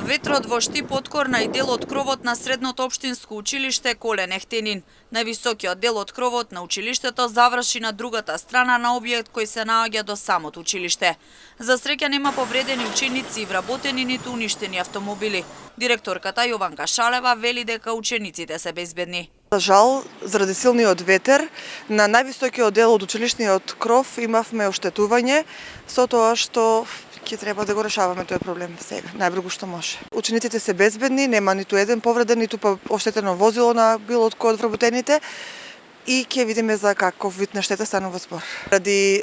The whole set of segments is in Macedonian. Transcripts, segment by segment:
Ветрот во Штип откорна и дел од кровот на средното општинско училиште Колен Ехтенин. Највисокиот дел од кровот на училиштето заврши на другата страна на објект кој се наоѓа до самото училиште. За среќа нема повредени ученици и вработени ниту уништени автомобили. Директорката Јованка Шалева вели дека учениците се безбедни. За жал, заради силниот ветер, на највисокиот дел од училишниот кров имавме оштетување, со тоа што ќе треба да го решаваме тој проблем сега, најбрзо што може. Учениците се безбедни, нема ниту еден повреден, ниту оштетено возило на било од кој од вработените и ќе видиме за каков вид на штета станува збор. Ради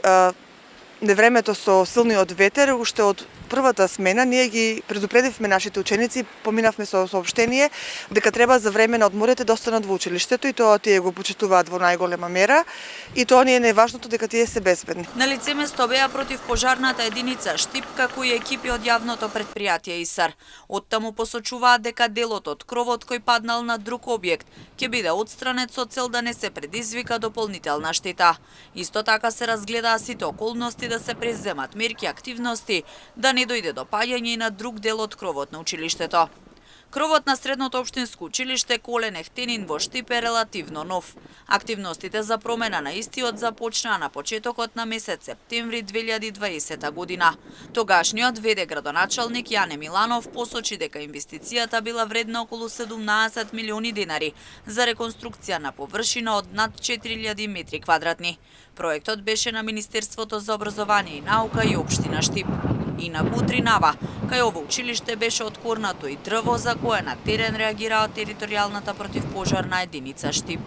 невремето со силниот ветер, уште од првата смена ние ги предупредивме нашите ученици, поминавме со соопштение дека треба за време на одморите да останат во училиштето и тоа тие го почитуваат во најголема мера и тоа ни е најважното дека тие се безбедни. На лице место беа противпожарната единица Штип како и екипи од јавното претпријатие ИСАР. Оттаму посочуваат дека делот од кровот кој паднал на друг објект ќе биде отстранет со цел да не се предизвика дополнителна штета. Исто така се разгледаа сите околности да се преземат мерки активности да не дојде до паѓање и на друг дел од кровот на училиштето. Кровот на средното општинско училиште Колен Ехтенин во Штип е релативно нов. Активностите за промена на истиот започнаа на почетокот на месец септември 2020 година. Тогашниот ВД градоначалник Јане Миланов посочи дека инвестицијата била вредна околу 17 милиони денари за реконструкција на површина од над 4000 метри квадратни. Проектот беше на Министерството за образование и наука и општина Штип. Инаку утринава, кај ово училиште беше откорнато и дрво за кое на терен реагираа територијалната противпожарна единица Штип.